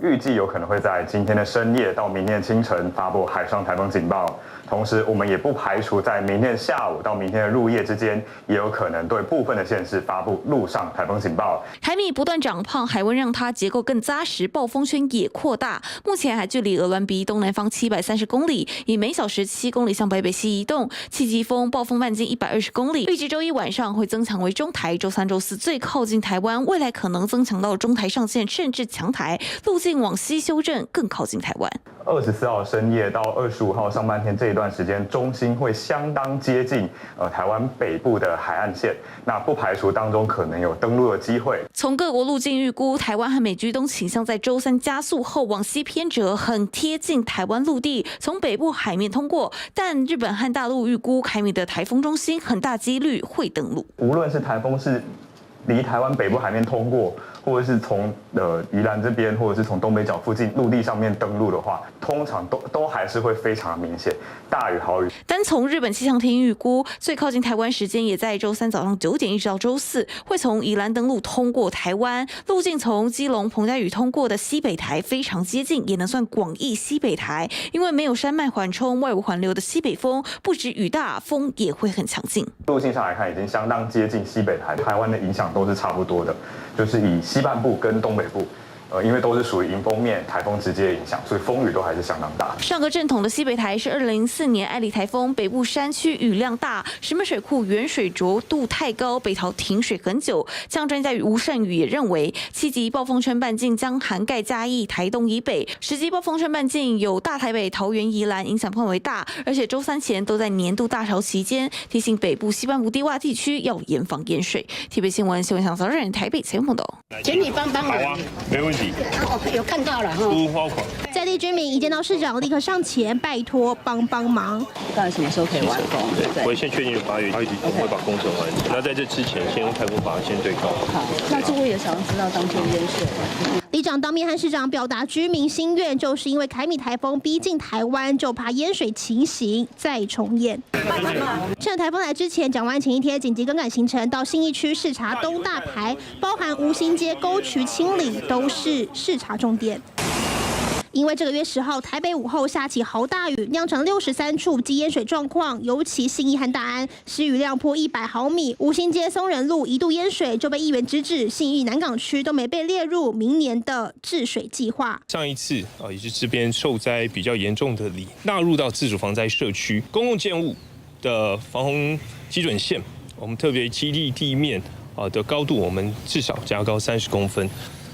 预计有可能会在今天的深夜到明天清晨发布海上台风警报。同时，我们也不排除在明天下午到明天的入夜之间，也有可能对部分的县市发布陆上台风警报。台米不断长胖，海温让它结构更扎实，暴风圈也扩大。目前还距离鹅銮鼻东南方730公里，以每小时7公里向北西移动。气级风暴风半径120公里，预计周一晚上会增强为中台，周三、周四最靠近台湾，未来可能增强到中台上线，甚至强台，路径往西修正，更靠近台湾。24号深夜到25号上半天这一段时间，中心会相当接近台湾北部的海岸线，那不排除当中可能有登陆的机会。从各国路径预估，台湾和美居东倾向在周三加速后往西偏折，很贴近台湾陆地，从北部海面通过。但日本和大陆预估，凯米的台风中心很大几率会登陆。无论是台风是离台湾北部海面通过，或者是从宜兰这边，或者是从东北角附近陆地上面登陆的话，通常都还是会非常明显，大雨豪雨。单从日本气象厅预估，最靠近台湾时间也在周三早上9点一直到周四，会从宜兰登陆通过台湾，路径从基隆澎嘉屿通过的西北台非常接近，也能算广义西北台。因为没有山脉缓冲、外无环流的西北风，不止雨大，风也会很强劲。路径上来看，已经相当接近西北台，台湾的影响都是差不多的，就是以西半部跟东北部。因为都是属于迎风面，台风直接影响，所以风雨都还是相当大。上个正统的西北台是2004年艾利台风，北部山区雨量大，石门水库远水浊度太高，北桃停水很久。气象专家吴胜宇也认为，7级暴风圈半径将涵盖嘉义、台东以北，10级暴风圈半径有大台北、桃园、宜兰，影响范围大，而且周三前都在年度大潮期间，提醒北部、西半部低洼地区要严防淹水。TVB 新闻新闻小人台北采访报道。请你帮帮我。好啊，没问题。有看到了哈。在地居民一见到市长，立刻上前拜托帮帮忙。到底什么时候可以完工？我会先确定8月底我们会把工程完成。那在这之前，先用台风法先对告。好，那住户也想要知道当天淹水。里长当面和市长表达居民心愿，就是因为凯米台风逼近台湾，就怕淹水情形再重演。趁台风来之前，蒋万前一天紧急更改行程，到信义区视察东大排，包含吴兴街沟渠清理，都是视察重点。因为这个月10号，台北午后下起豪大雨，酿成63处积淹水状况，尤其信义和大安施雨量破100毫米，吴兴街松仁路一度淹水，就被议员直指信义南港区都没被列入明年的治水计划。上一次也是这边受灾比较严重的里纳入到自主防灾社区，公共建物的防洪基准线，我们特别基地地面的高度，我们至少加高30公分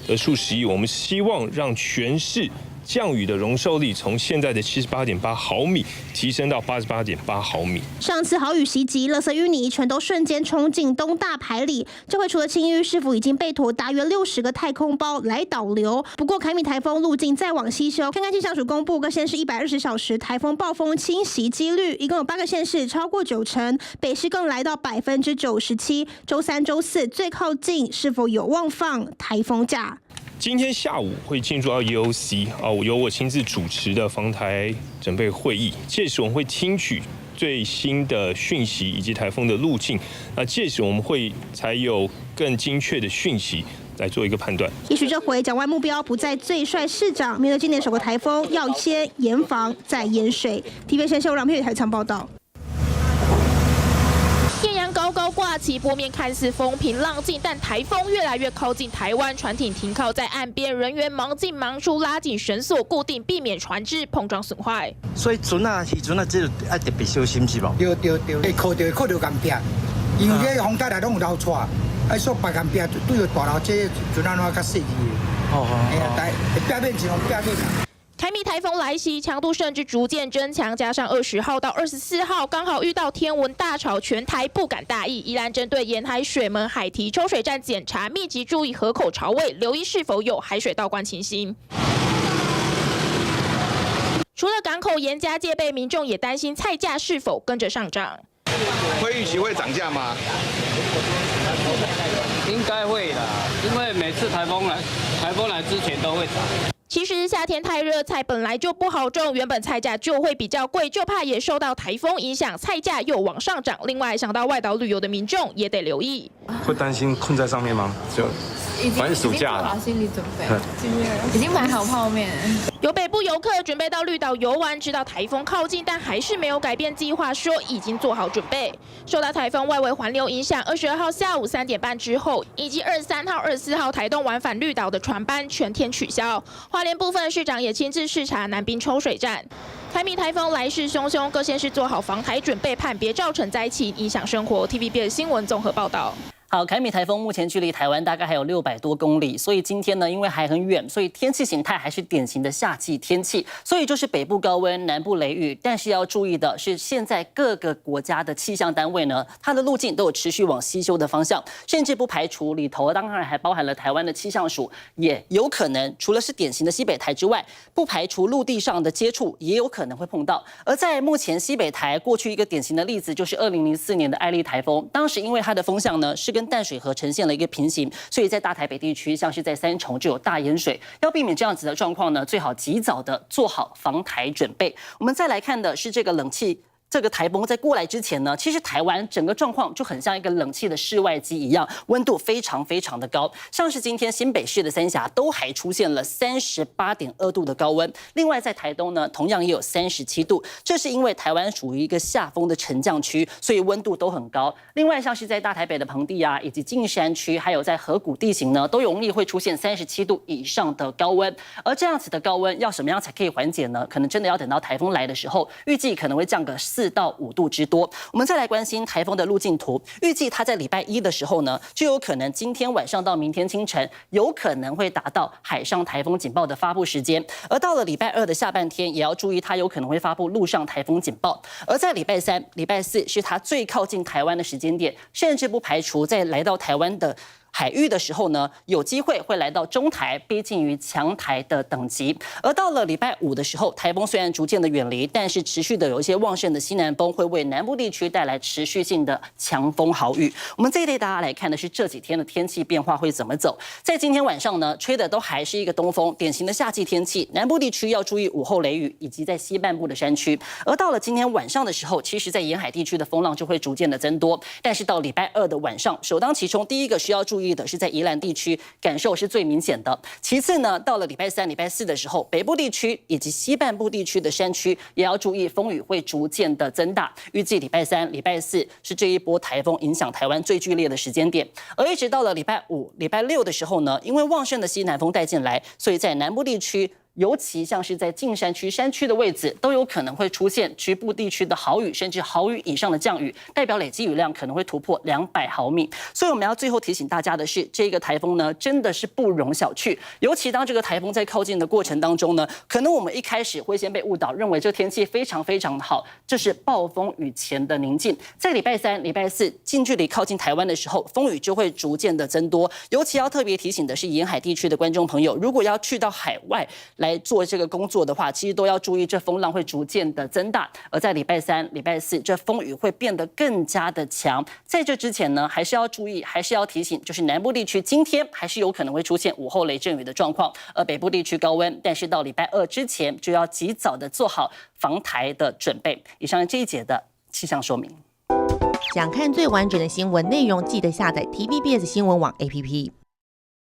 的数10亿，我们希望让全市降雨的容受力从现在的78.8毫米提升到88.8毫米。上次豪雨袭击，垃圾淤泥全都瞬间冲进东大排里。这回除了清淤，市府已经备妥大约60个太空包来导流。不过凯米台风路径再往西修，看看气象署公布各县市120小时台风暴风侵袭几率，一共有8个县市超过90%，北市更来到97%。周三、周四最靠近，是否有望放台风假？今天下午会进入到 EOC 由我亲自主持的防台准备会议，届时我们会听取最新的讯息以及台风的路径，那届时我们会才有更精确的讯息来做一个判断。也许这回蒋万目标不再最帅市长，面对今年首个台风，要先严防再淹水。TVB 新闻让佩台场报道。艳阳高高挂起，波面看似风平浪静，但台风越来越靠近台湾，船艇停靠在岸边，人员忙进忙出，拉紧绳索固定，避免船只碰撞损坏。所以船啊，这就要特别小心，是无？对，会靠着钢片，因为这风台来拢有漏出，爱说白钢片对着大楼这船安怎较细致。但表面只用表面。凯米台风来袭，强度甚至逐渐增强，加上20号到24号刚好遇到天文大潮，全台不敢大意。宜兰针对沿海水门海堤抽水站检查，密集注意河口潮位，留意是否有海水倒灌情形。除了港口严加戒备，民众也担心菜价是否跟着上涨。会预期会涨价吗？应该会啦，因为每次台风来之前都会涨。其实夏天太热，菜本来就不好种，原本菜价就会比较贵，就怕也受到台风影响，菜价又往上涨。另外，想到外岛旅游的民众也得留意，会担心困在上面吗？就反正暑假了，已经做好心理准备，已经买好泡面。有北部游客准备到绿岛游玩，知道台风靠近，但还是没有改变计划，说已经做好准备。受到台风外围环流影响，22号下午3点半之后，以及23号、24号台东往返绿岛的船班全天取消。花莲部分市长也亲自视察南滨抽水站。凯米台风来势汹汹，各县市做好防台准备，盼别造成灾情影响生活。TVBS 新闻综合报道。好，凯米台风目前距离台湾大概还有600多公里，所以今天呢，因为还很远，所以天气形态还是典型的夏季天气，所以就是北部高温，南部雷雨。但是要注意的是，现在各个国家的气象单位呢，它的路径都有持续往西修的方向，甚至不排除里头当然还包含了台湾的气象署，也有可能除了是典型的西北台之外，不排除陆地上的接触也有可能会碰到。而在目前西北台过去一个典型的例子，就是2004年的艾丽台风，当时因为它的风向呢是跟淡水河呈现了一个平行，所以在大台北地区，像是在三重就有大淹水。要避免这样子的状况呢，最好及早的做好防台准备。我们再来看的是这个冷气。这个台风在过来之前呢，其实台湾整个状况就很像一个冷气的室外机一样，温度非常非常的高。像是今天新北市的三峡都还出现了38.2度的高温，另外在台东呢，同样也有37度。这是因为台湾属于一个下风的沉降区，所以温度都很高。另外像是在大台北的盆地啊，以及近山区，还有在河谷地形呢，都容易会出现37度以上的高温。而这样子的高温要什么样才可以缓解呢？可能真的要等到台风来的时候，预计可能会降个4到5度之多。我们再来关心台风的路径图，预计它在礼拜1的时候呢，就有可能今天晚上到明天清晨，有可能会达到海上台风警报的发布时间。而到了礼拜2的下半天，也要注意它有可能会发布陆上台风警报。而在礼拜3、礼拜4是它最靠近台湾的时间点，甚至不排除在来到台湾的海域的时候呢，有机会会来到中台，逼近于强台的等级。而到了礼拜5的时候，台风虽然逐渐的远离，但是持续的有一些旺盛的西南风，会为南部地区带来持续性的强风豪雨。我们这一类大家来看的是这几天的天气变化会怎么走。在今天晚上呢，吹的都还是一个东风，典型的夏季天气。南部地区要注意午后雷雨，以及在西半部的山区。而到了今天晚上的时候，其实在沿海地区的风浪就会逐渐的增多。但是到礼拜2的晚上，首当其冲，第一个需要注意的是在宜兰地区感受是最明显的。其次呢，到了礼拜3、礼拜4的时候，北部地区以及西半部地区的山区也要注意风雨会逐渐的增大。预计礼拜3、礼拜4是这一波台风影响台湾最剧烈的时间点。而一直到了礼拜5、礼拜6的时候呢，因为旺盛的西南风带进来，所以在南部地区，尤其像是在近山区、山区的位置，都有可能会出现局部地区的豪雨，甚至豪雨以上的降雨，代表累积雨量可能会突破200毫米。所以我们要最后提醒大家的是，这个台风呢，真的是不容小觑。尤其当这个台风在靠近的过程当中呢，可能我们一开始会先被误导，认为这天气非常非常的好，这是暴风雨前的宁静。在礼拜3、礼拜4近距离靠近台湾的时候，风雨就会逐渐的增多。尤其要特别提醒的是，沿海地区的观众朋友，如果要去到海外来做这个工作的话，其实都要注意这风浪会逐渐的增大。而在礼拜3、礼拜4，这风雨会变得更加的强。在这之前呢，还是要注意，还是要提醒，就是南部地区今天还是有可能会出现午后雷阵雨的状况，而北部地区高温。但是到礼拜2之前，就要及早的做好防台的准备。以上这一节的气象说明。想看最完整的新闻内容，记得下载 TVBS 新闻网 APP。